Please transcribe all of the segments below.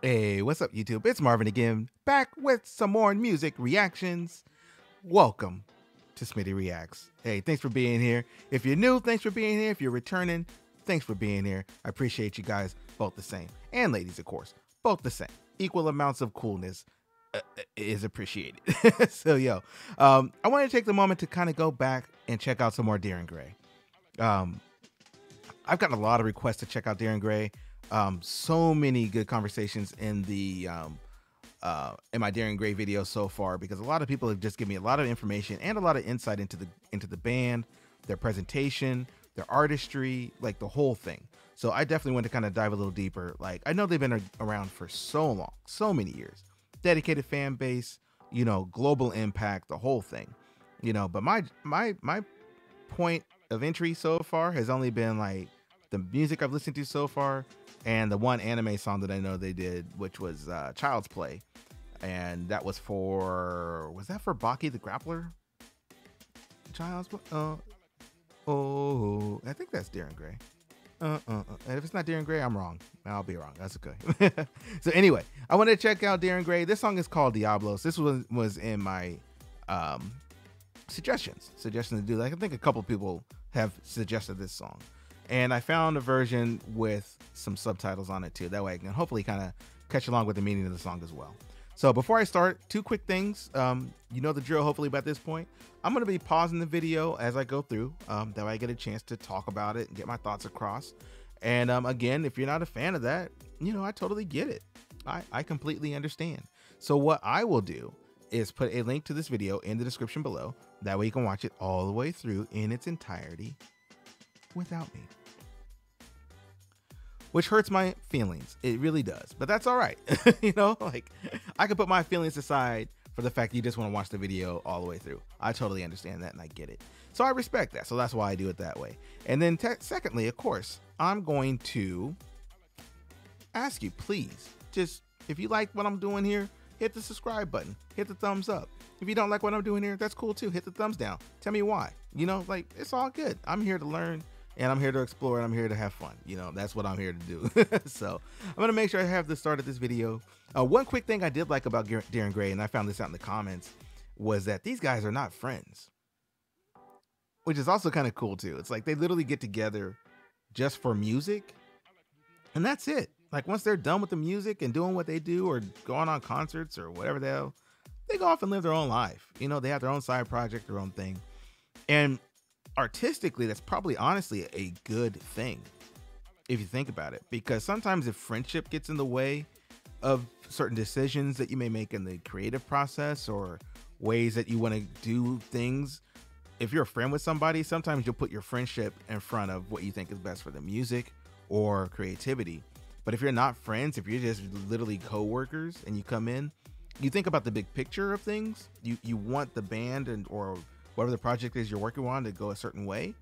Hey, what's up, YouTube? It's Marvin again, back with some more music reactions. Welcome to Smitty Reacts. Hey, thanks for being here. If you're new, thanks for being here. If you're returning, thanks for being here. I appreciate you guys both the same. And ladies, of course, both the same. Equal amounts of coolness is appreciated. So, I want to take the moment to kind of go back and check out some more Darren Gray. I've gotten a lot of requests to check out Darren Gray. So many good conversations in the in my Darren Gray video so far, because a lot of people have just given me a lot of information and a lot of insight into the band, their presentation, their artistry, like the whole thing. So I definitely want to kind of dive a little deeper. Like, I know they've been around for so long, so many years, dedicated fan base, global impact, the whole thing, but my point of entry so far has only been like the music I've listened to so far, and the one anime song that I know they did, which was Child's Play. And that was for Baki the Grappler? Child's Play? I think that's Darren Gray. And if it's not Darren Gray, I'm wrong. I'll be wrong. That's okay. So anyway, I want to check out Darren Gray. This song is called Diabolos. This was in my suggestions to do. Like, I think a couple people have suggested this song. And I found a version with some subtitles on it too. That way I can hopefully kind of catch along with the meaning of the song as well. So before I start, two quick things. You know the drill, hopefully by this point. I'm going to be pausing the video as I go through. That way I get a chance to talk about it and get my thoughts across. And again, if you're not a fan of that, I totally get it. I completely understand. So what I will do is put a link to this video in the description below. That way you can watch it all the way through in its entirety without me, which hurts my feelings. It really does, but that's all right. Like, I can put my feelings aside for the fact that you just want to watch the video all the way through. I totally understand that and I get it. So I respect that. So that's why I do it that way. And then secondly, of course, I'm going to ask you, please, just if you like what I'm doing here, hit the subscribe button, hit the thumbs up. If you don't like what I'm doing here, that's cool too. Hit the thumbs down. Tell me why. Like, it's all good. I'm here to learn. And I'm here to explore, and I'm here to have fun. That's what I'm here to do. So I'm going to make sure I have the start of this video. One quick thing I did like about Darren Gray, and I found this out in the comments, was that these guys are not friends, which is also kind of cool too. It's like they literally get together just for music, and that's it. Like, once they're done with the music and doing what they do or going on concerts or whatever the hell, they go off and live their own life. They have their own side project, their own thing. And artistically, that's probably honestly a good thing if you think about it, because sometimes if friendship gets in the way of certain decisions that you may make in the creative process or ways that you want to do things, if you're a friend with somebody, sometimes you'll put your friendship in front of what you think is best for the music or creativity. But if you're not friends, if you're just literally co-workers and you come in, you think about the big picture of things. You want the band or whatever the project is you're working on to go a certain way,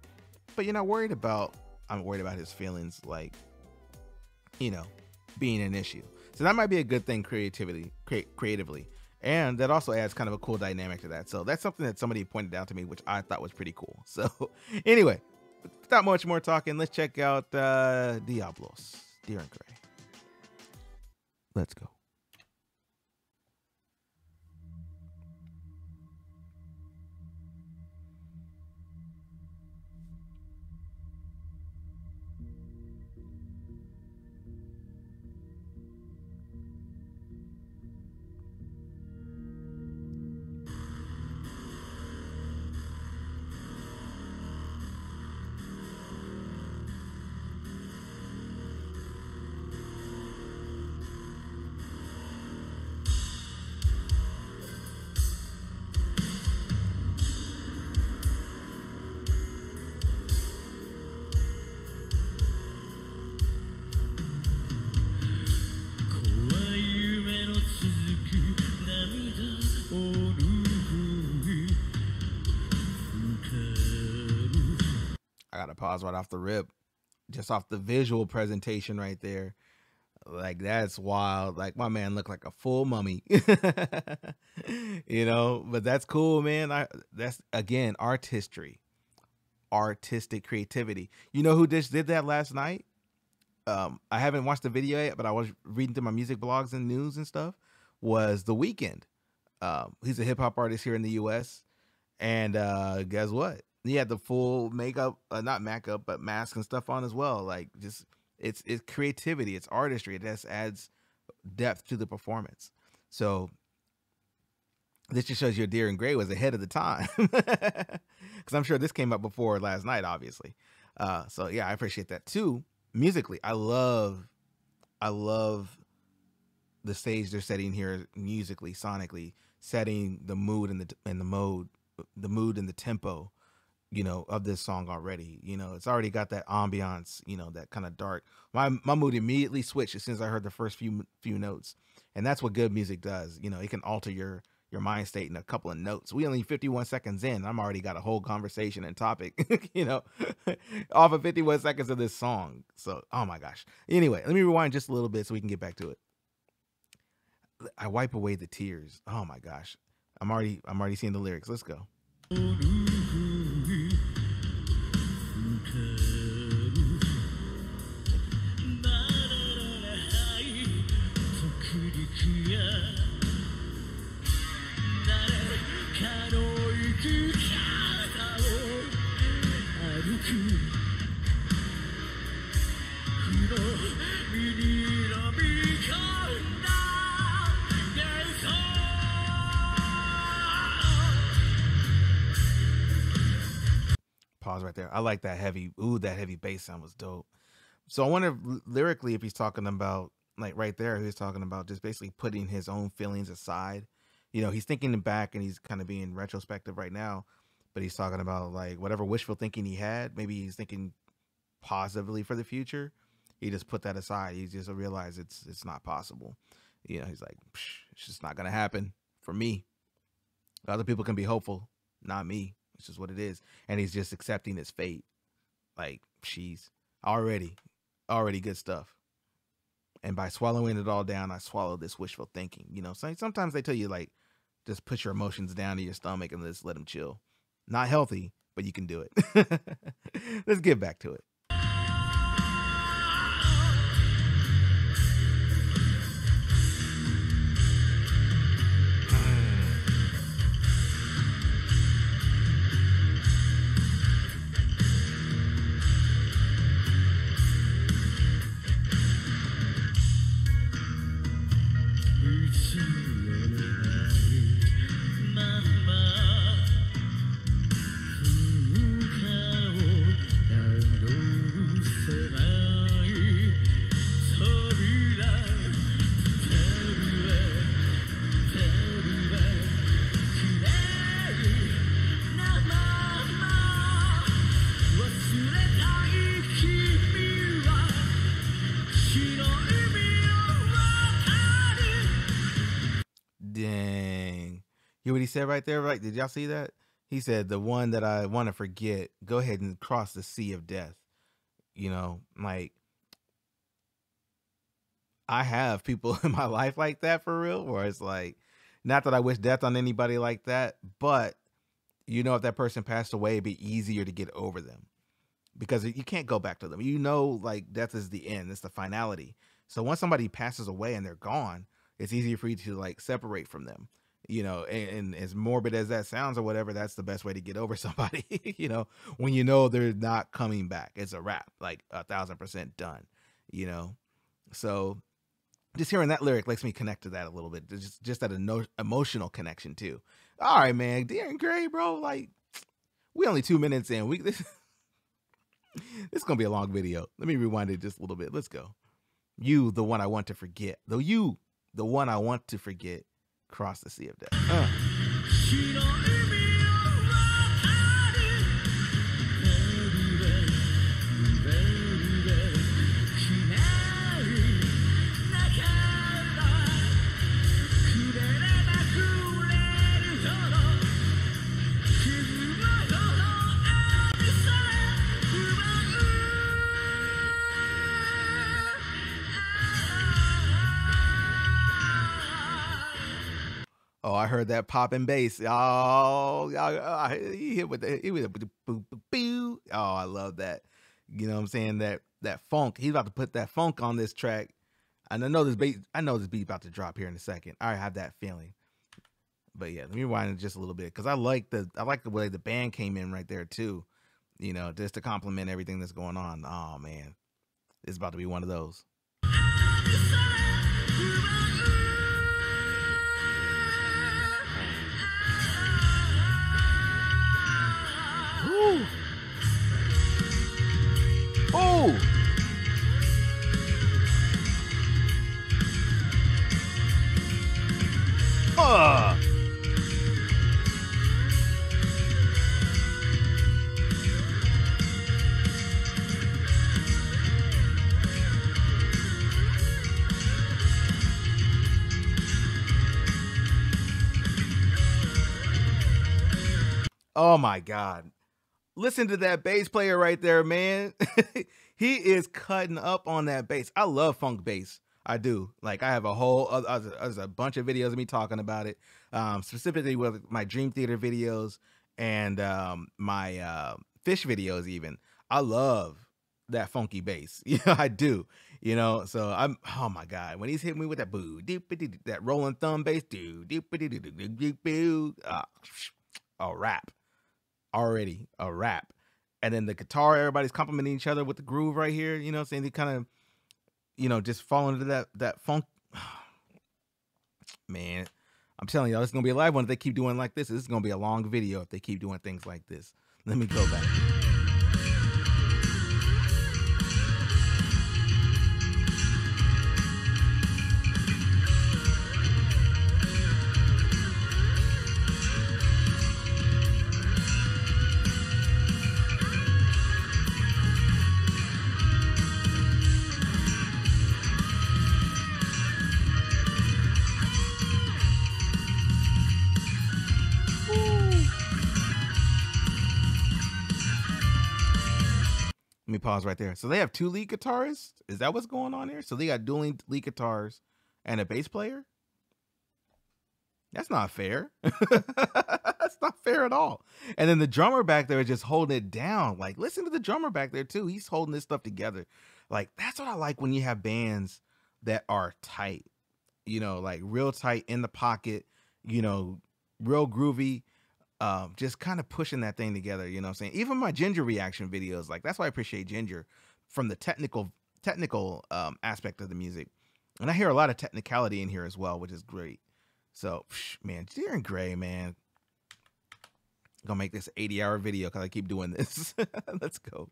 but you're not worried about, I'm worried about his feelings, like, being an issue. So that might be a good thing creatively. And that also adds kind of a cool dynamic to that. So that's something that somebody pointed out to me, which I thought was pretty cool. So anyway, without much more talking, let's check out Diabolos, Darren Gray. Let's go. gotta pause right off the rip, just off the visual presentation right there. Like that's wild. Like my man looked like a full mummy. But that's cool, man. That's again artistry, artistic creativity. You know who just did that last night? I haven't watched the video yet, but I was reading through my music blogs and news and stuff. Was The Weeknd. He's a hip hop artist here in the U.S. And guess what? He had the full makeup, not makeup, but mask and stuff on as well. Like just it's creativity, it's artistry. It just adds depth to the performance. So this just shows you Dear and Gray was ahead of the time, because I'm sure this came up before last night, obviously. So yeah, I appreciate that too. Musically, I love the stage they're setting here musically, sonically, setting the mood and the mood and the tempo, of this song already. It's already got that ambiance, that kind of dark. My mood immediately switched as soon as I heard the first few notes. And that's what good music does. It can alter your mind state in a couple of notes. We only 51 seconds in, I'm already got a whole conversation and topic, off of 51 seconds of this song. So, oh my gosh. Anyway, let me rewind just a little bit so we can get back to it. I wipe away the tears. Oh my gosh. I'm already seeing the lyrics. Let's go. Pause right there. I like that heavy. Ooh, that heavy bass sound was dope. So I wonder lyrically if he's talking about, like right there, he's talking about just basically putting his own feelings aside. He's thinking back and he's kind of being retrospective right now, but he's talking about like whatever wishful thinking he had. Maybe he's thinking positively for the future. He just put that aside. He just realized it's not possible. He's like, it's just not going to happen for me. Other people can be hopeful, not me. It's just what it is. And he's just accepting his fate. Like, she's already good stuff. And by swallowing it all down, I swallowed this wishful thinking. So sometimes they tell you, like, just put your emotions down to your stomach and just let them chill. Not healthy, but you can do it. Let's get back to it. Dang. You know what he said right there, right? Did y'all see that? He said, the one that I want to forget, go ahead and cross the sea of death. Like, I have people in my life like that for real, where it's like, not that I wish death on anybody like that, but if that person passed away, it'd be easier to get over them because you can't go back to them. Like death is the end. It's the finality. So once somebody passes away and they're gone, it's easier for you to like separate from them, and as morbid as that sounds or whatever, that's the best way to get over somebody, when they're not coming back. It's a wrap, like 1,000% done, So just hearing that lyric makes me connect to that a little bit. Just that emotional connection too. All right, man. Dear and Gray, bro, like we only 2 minutes in. This is going to be a long video. Let me rewind it just a little bit. Let's go. You, the one I want to forget. Though you, the one I want to forget, cross the sea of death. Oh, I heard that popping bass. Oh, he hit with the boo, boo, boo. Oh, I love that. You know what I'm saying? That funk. He's about to put that funk on this track. And I know this beat about to drop here in a second. I have that feeling. But yeah, let me rewind it just a little bit because I like the way the band came in right there too. You know, just to complement everything that's going on. Oh man, it's about to be one of those. Ooh. Oh. Oh my God. Listen to that bass player right there, man. He is cutting up on that bass. I love funk bass. I do. Like I have a whole there's a bunch of videos of me talking about it, specifically with my Dream Theater videos and my Fish videos even. I love that funky bass. Yeah, I do. You know, so oh my God, when he's hitting me with that boo, that rolling thumb bass, a rap. Already a rap. And then the guitar, everybody's complimenting each other with the groove right here, you know what I'm saying? They kind of, you know, just fall into that funk. Man, I'm telling y'all, it's gonna be a live one if they keep doing like this. This is gonna be a long video if they keep doing things like this. Let me go back. Let me pause right there. So they have two lead guitarists? Is that what's going on here? So they got dueling lead guitars and a bass player? That's not fair. That's not fair at all. And then the drummer back there is just holding it down. Like, listen to the drummer back there too. He's holding this stuff together. Like, that's what I like when you have bands that are tight. You know, like real tight in the pocket, you know, real groovy. Just kind of pushing that thing together, you know what I'm saying? Even my Ginger reaction videos, like that's why I appreciate Ginger from the technical aspect of the music. And I hear a lot of technicality in here as well, which is great. So, man, Deer and Gray, man. I'm gonna make this an 80-hour video because I keep doing this. Let's go.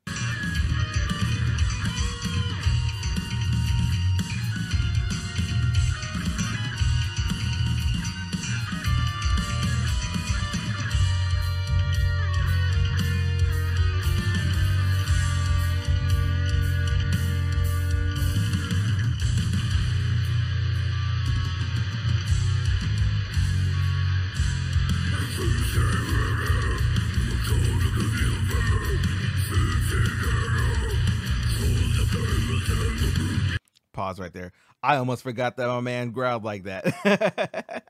Pause right there. I almost forgot that my man growled like that.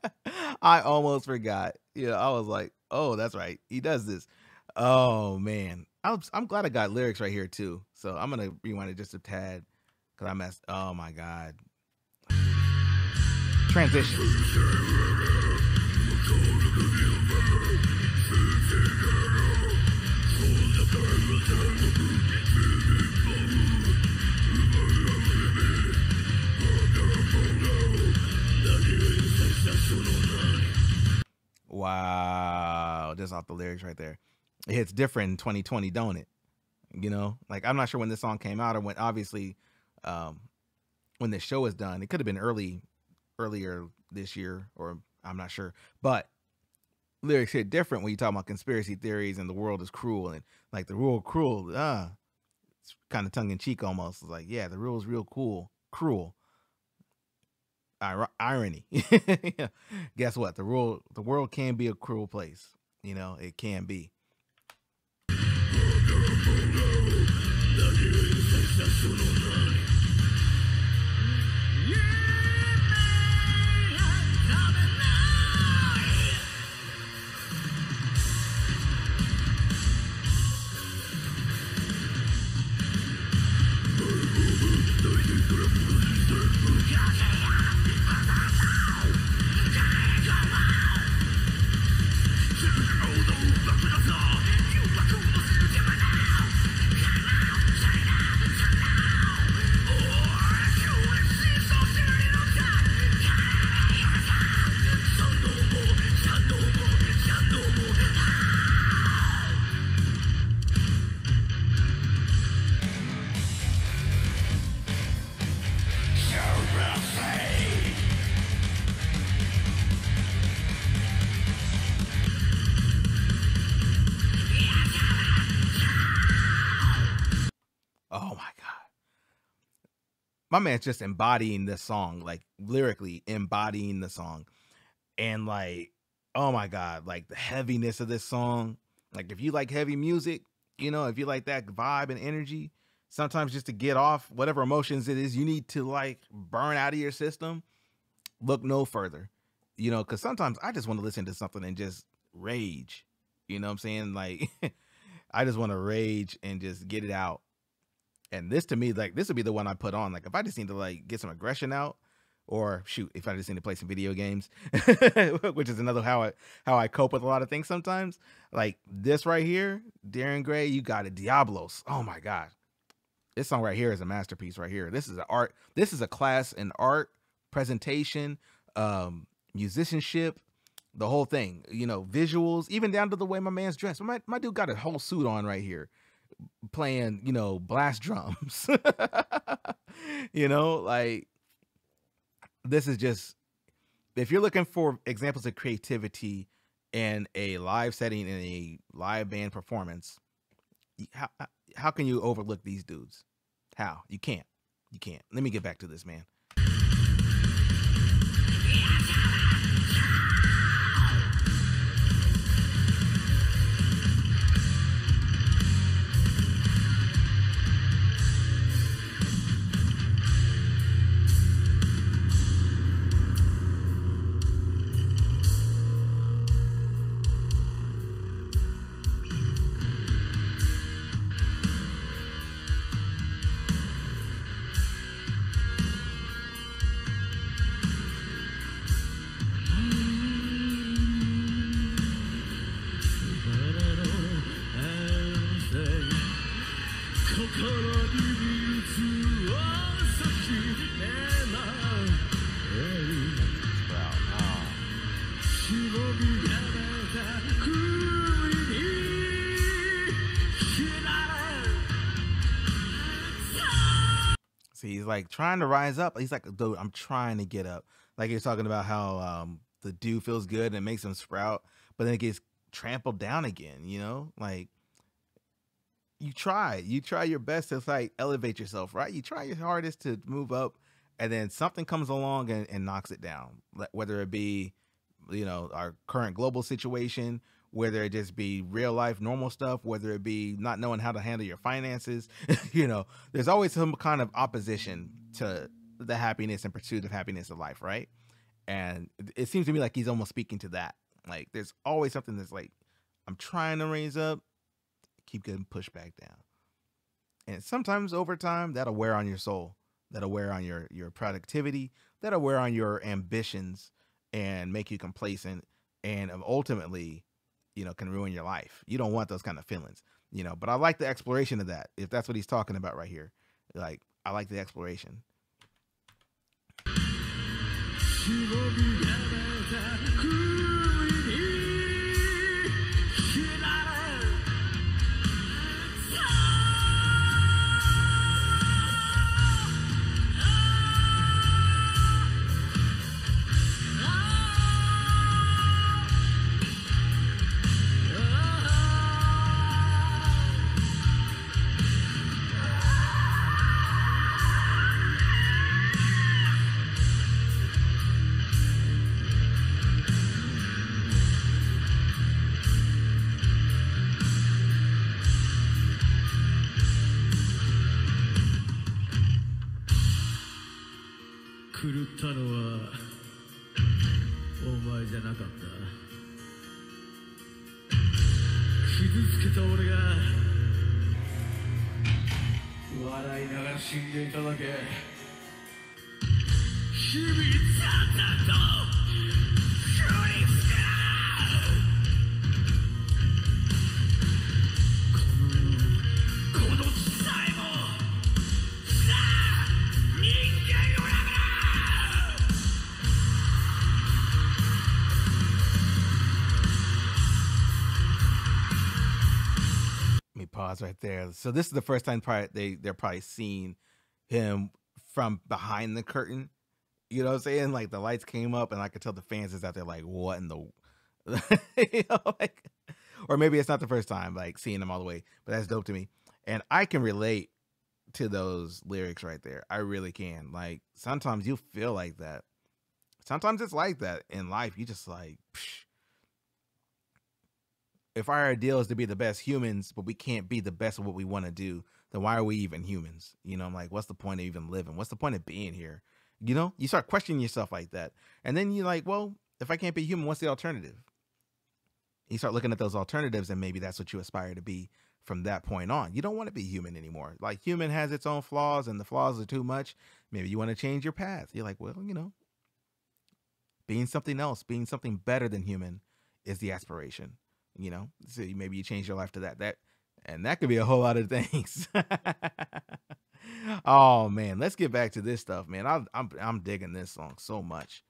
I almost forgot. You know, I was like, oh, that's right. He does this. Oh, man. I'm glad I got lyrics right here, too. So I'm going to rewind it just a tad because I messed. Oh, my God. Transition. Wow, just off the lyrics right there. It hits different in 2020, don't it? You know, like I'm not sure when this song came out or when, obviously, when the show is done. It could have been earlier this year, or I'm not sure. But lyrics hit different when you talk about conspiracy theories and the world is cruel and like the world cruel. It's kind of tongue in cheek almost. It's like, yeah, the world is real cruel. Irony. Yeah. Guess what? The world can be a cruel place. You know, it can be. my man's just embodying this song, like lyrically embodying the song. And like, oh my God, like the heaviness of this song. Like if you like heavy music, you know, if you like that vibe and energy, sometimes just to get off whatever emotions it is you need to like burn out of your system, look no further. You know, because sometimes I just want to listen to something and just rage. You know what I'm saying? Like I just want to rage and just get it out. And this to me, like this would be the one I put on. Like if I just need to like get some aggression out, or shoot, if I just need to play some video games, which is another how I cope with a lot of things sometimes. Like this right here, Darren Gray, you got it. Diabolos. Oh my God. This song right here is a masterpiece right here. This is an art. This is a class in art, presentation, musicianship, the whole thing, you know, visuals, even down to the way my man's dressed. My dude got a whole suit on right here playing, you know, blast drums. You know, like this is just, if you're looking for examples of creativity in a live setting, in a live band performance, how can you overlook these dudes? How? You can't. You can't. Let me get back to this, man. See, he's like trying to rise up. He's like, dude, I'm trying to get up. Like he's talking about how the dew feels good and it makes him sprout, but then it gets trampled down again, you know? Like you try your best to like elevate yourself, right? You try your hardest to move up, and then something comes along and knocks it down. Whether it be, you know, our current global situation, whether it just be real life normal stuff, whether it be not knowing how to handle your finances, you know, there's always some kind of opposition to the happiness and pursuit of happiness of life, right? And it seems to me like he's almost speaking to that. Like there's always something that's like, I'm trying to raise up, keep getting pushed back down. And sometimes over time, that'll wear on your soul. That'll wear on your productivity. That'll wear on your ambitions and make you complacent, and ultimately, you know, can ruin your life. You don't want those kind of feelings, you know, but I like the exploration of that. If that's what he's talking about right here, like, I like the exploration. Pause right there. So this is the first time they're probably seeing him from behind the curtain. You know what I'm saying? Like the lights came up and I could tell the fans is out there like, what in the you know, like, or maybe it's not the first time like seeing him all the way, but that's dope to me. And I can relate to those lyrics right there. I really can. Like sometimes you feel like that. Sometimes it's like that in life. You just like, psh, if our ideal is to be the best humans, but we can't be the best of what we want to do, then why are we even humans? You know, I'm like, what's the point of even living? What's the point of being here? You know, you start questioning yourself like that. And then you're like, well, if I can't be human, what's the alternative? You start looking at those alternatives, and maybe that's what you aspire to be from that point on. You don't want to be human anymore. Like human has its own flaws, and the flaws are too much. Maybe you want to change your path. You're like, well, you know, being something else, being something better than human is the aspiration. You know, so maybe you change your life to that, and that could be a whole lot of things. Oh man, let's get back to this stuff, man. I'm digging this song so much.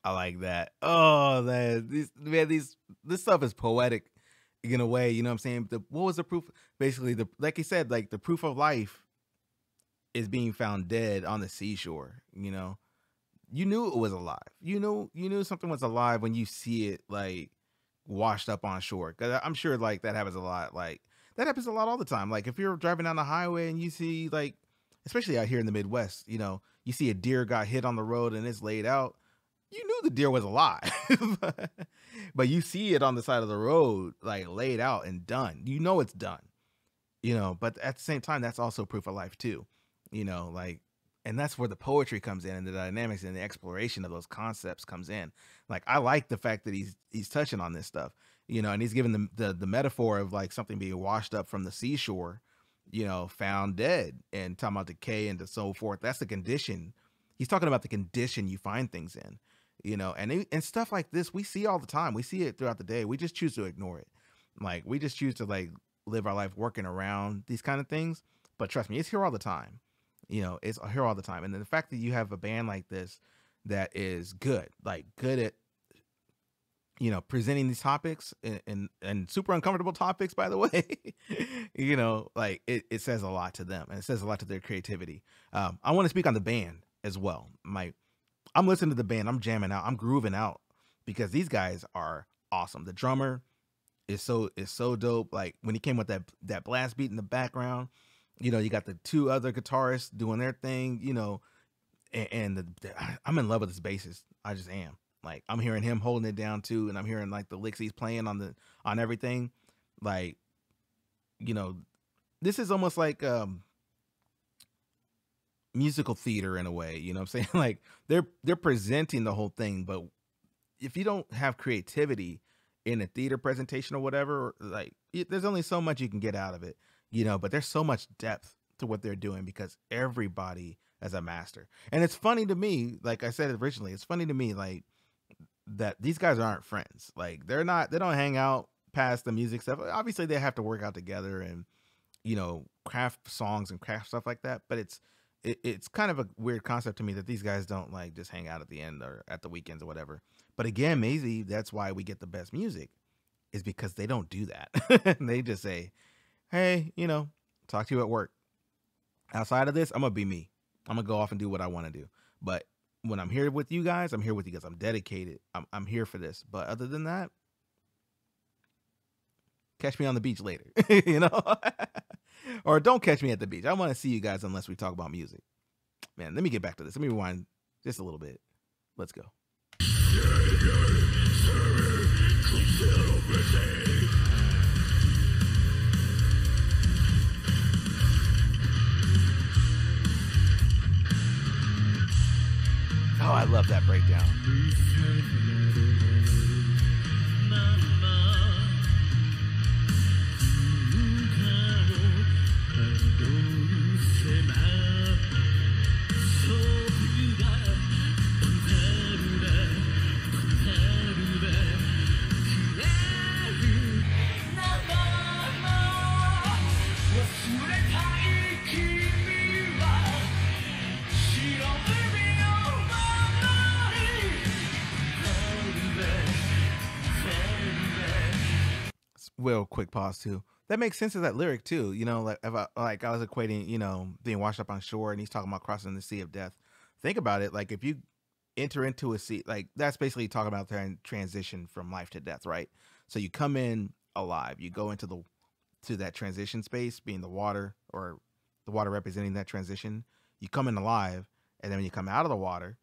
I like that. Oh, man, this stuff is poetic in a way. You know what I'm saying? What was the proof? Basically, like you said, like the proof of life is being found dead on the seashore. You know, you knew it was alive. You knew something was alive when you see it like washed up on shore. Because I'm sure like that happens a lot. Like that happens a lot all the time. Like if you're driving down the highway and you see like, especially out here in the Midwest, you know, you see a deer got hit on the road and it's laid out. You knew the deer was alive, but you see it on the side of the road, like laid out and done. You know it's done, you know, but at the same time, that's also proof of life too, you know, like, and that's where the poetry comes in and the dynamics and the exploration of those concepts comes in. Like, I like the fact that he's touching on this stuff, you know, and he's given the metaphor of like something being washed up from the seashore, you know, found dead and talking about decay and so forth. That's the condition. He's talking about the condition you find things in. You know, and stuff like this, we see all the time. We see it throughout the day. We just choose to ignore it. Like, we just choose to, like, live our life working around these kind of things. But trust me, it's here all the time. You know, it's here all the time. And then the fact that you have a band like this that is good, like, good at, you know, presenting these topics and super uncomfortable topics, by the way, you know, like, it says a lot to them. And it says a lot to their creativity. I want to speak on the band as well. I'm listening to the band. I'm jamming out. I'm grooving out because these guys are awesome. The drummer is so dope. Like when he came with that blast beat in the background, you know, you got the two other guitarists doing their thing, you know, and I'm in love with this bassist. I just am. Like I'm hearing him holding it down too, and I'm hearing like the licks he's playing on everything. Like, you know, this is almost like musical theater in a way, you know what I'm saying? Like they're presenting the whole thing, but if you don't have creativity in a theater presentation or whatever, like there's only so much you can get out of it, you know, but there's so much depth to what they're doing because everybody is a master. And it's funny to me, like I said originally, it's funny to me like that these guys aren't friends. Like they don't hang out past the music stuff. Obviously they have to work out together and, you know, craft songs and craft stuff like that, but it's kind of a weird concept to me that these guys don't like just hang out at the end or at the weekends or whatever. But again, maybe that's why we get the best music is because they don't do that. They just say, hey, you know, talk to you at work. Outside of this, I'm going to be me. I'm going to go off and do what I want to do. But when I'm here with you guys, I'm here with you guys. I'm dedicated. I'm here for this. But other than that, catch me on the beach later, you know? Or don't catch me at the beach. I want to see you guys unless we talk about music. Man, let me get back to this. Let me rewind just a little bit. Let's go. Oh, I love that breakdown. Real quick pause too. That makes sense of that lyric too. You know, like if I was equating, you know, being washed up on shore, and he's talking about crossing the sea of death. Think about it. Like if you enter into a sea, like that's basically talking about the transition from life to death, right? So you come in alive, you go into that transition space, being the water, or the water representing that transition. You come in alive, and then when you come out of the water,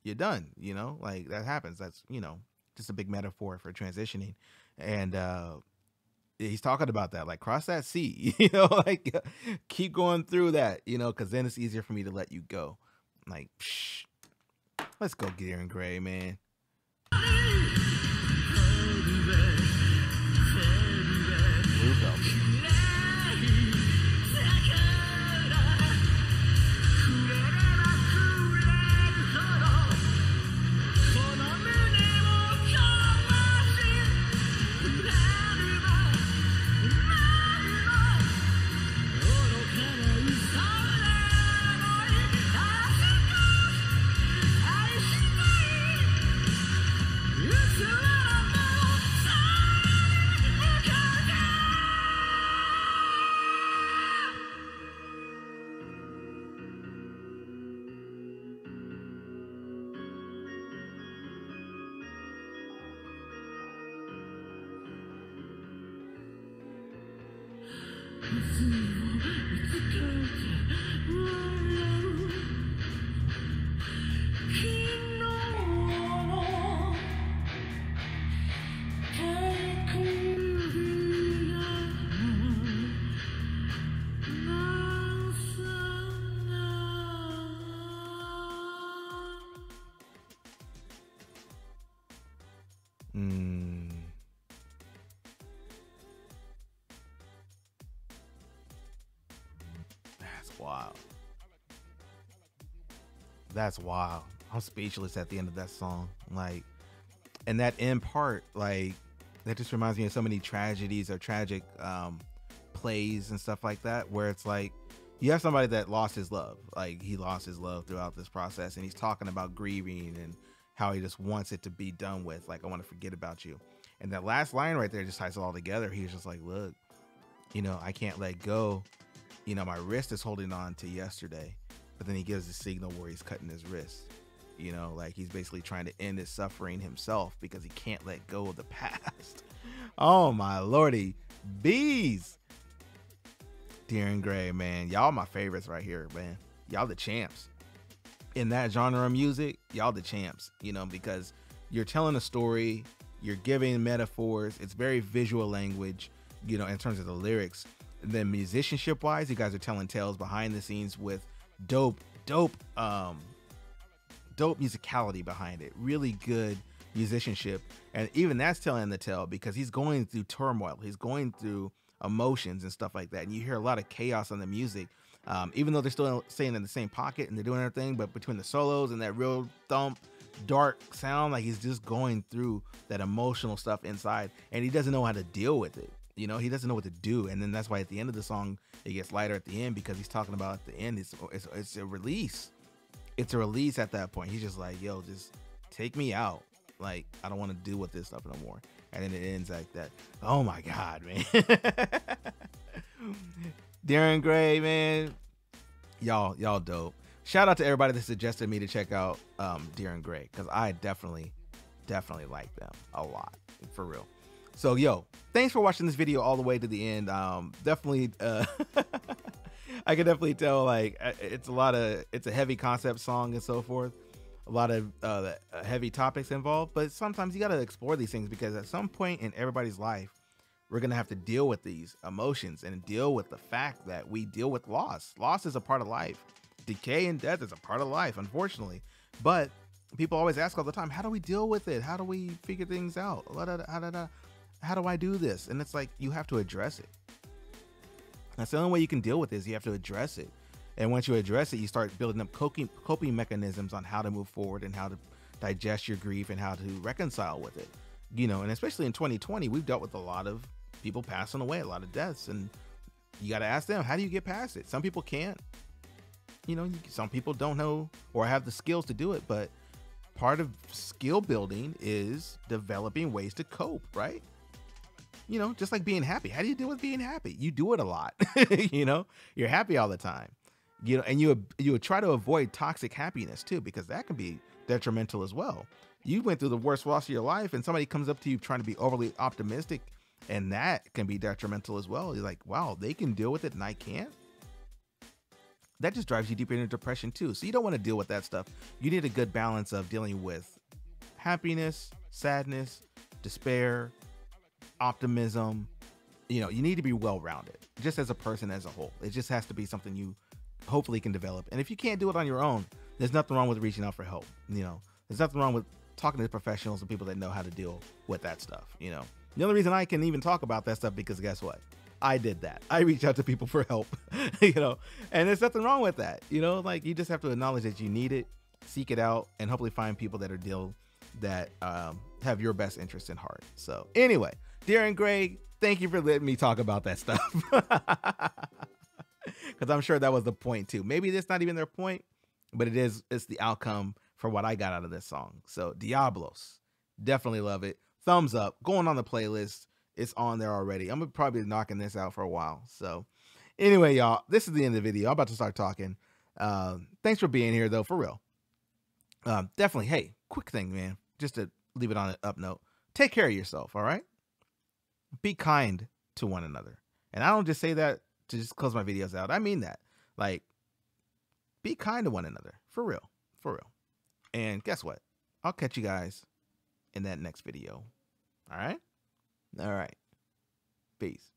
you're done. You know, like that happens. That's, you know, just a big metaphor for transitioning. And he's talking about that, like cross that sea, you know, like keep going through that, you know, because then it's easier for me to let you go. Like, psh, let's go, Darren Gray, man. Blue belt. That's wild. That's wild. I'm speechless at the end of that song. Like, and that end part, like, that just reminds me of so many tragedies or tragic plays and stuff like that, where it's like you have somebody that lost his love. Like, he lost his love throughout this process, and he's talking about grieving and how he just wants it to be done with. Like, I want to forget about you. And that last line right there just ties it all together. He's just like, look, you know, I can't let go. You know, my wrist is holding on to yesterday. But then he gives the signal where he's cutting his wrist. You know, like he's basically trying to end his suffering himself because he can't let go of the past. Oh my lordy. Bees. Darren Gray, man. Y'all my favorites right here, man. Y'all the champs. In that genre of music, y'all the champs, you know, because you're telling a story, you're giving metaphors, it's very visual language, you know, in terms of the lyrics. And then musicianship wise, you guys are telling tales behind the scenes with dope musicality behind it. Really good musicianship. And even that's telling the tale because he's going through turmoil. He's going through emotions and stuff like that. And you hear a lot of chaos on the music. Even though they're still staying in the same pocket and they're doing everything, but between the solos and that real thump, dark sound, like he's just going through that emotional stuff inside, and he doesn't know how to deal with it. You know, he doesn't know what to do. And then that's why at the end of the song, it gets lighter at the end, because he's talking about at the end, it's a release. It's a release at that point. He's just like, yo, just take me out. Like, I don't want to deal with this stuff no more. And then it ends like that. Oh my God, man. Darren Gray, man. Y'all dope. Shout out to everybody that suggested me to check out Darren Gray, because I definitely like them a lot, for real. So yo, thanks for watching this video all the way to the end. Definitely I can definitely tell, like, it's a heavy concept song and so forth, a lot of heavy topics involved, but sometimes you got to explore these things, because at some point in everybody's life, we're going to have to deal with these emotions and deal with the fact that we deal with loss. Loss is a part of life. Decay and death is a part of life, unfortunately. But people always ask all the time, how do we deal with it? How do we figure things out? How do I do this? And it's like, you have to address it. That's the only way you can deal with this. You have to address it. And once you address it, you start building up coping mechanisms on how to move forward and how to digest your grief and how to reconcile with it. You know, and especially in 2020, we've dealt with a lot of people passing away, a lot of deaths, and you got to ask them, how do you get past it? Some people can't, you know, some people don't know or have the skills to do it, but part of skill building is developing ways to cope, right? You know, just like being happy. How do you deal with being happy? You do it a lot. You know, you're happy all the time, you know, and you would try to avoid toxic happiness too, because that can be detrimental as well. You went through the worst loss of your life and somebody comes up to you trying to be overly optimistic, and that can be detrimental as well. You're like, wow, they can deal with it and I can't. That just drives you deeper into depression too. So you don't want to deal with that stuff. You need a good balance of dealing with happiness, sadness, despair, optimism. You know, you need to be well-rounded just as a person as a whole. It just has to be something you hopefully can develop. And if you can't do it on your own, there's nothing wrong with reaching out for help. You know, there's nothing wrong with talking to professionals and people that know how to deal with that stuff. You know, the only reason I can even talk about that stuff, because guess what? I did that. I reach out to people for help, you know, and there's nothing wrong with that. You know, like, you just have to acknowledge that you need it, seek it out, and hopefully find people that have your best interest in heart. So anyway, Darren Gray, thank you for letting me talk about that stuff. Because I'm sure that was the point too. Maybe that's not even their point, but it's the outcome for what I got out of this song. So Diabolos, definitely love it. Thumbs up, going on the playlist. It's on there already. I'm probably knocking this out for a while. So anyway, y'all, this is the end of the video. I'm about to start talking. Thanks for being here though, for real. Definitely, hey, quick thing, man, just to leave it on an up note. Take care of yourself, all right? Be kind to one another. And I don't just say that to just close my videos out. I mean that. Like, be kind to one another. For real. For real. And guess what? I'll catch you guys in that next video. All right? All right. Peace.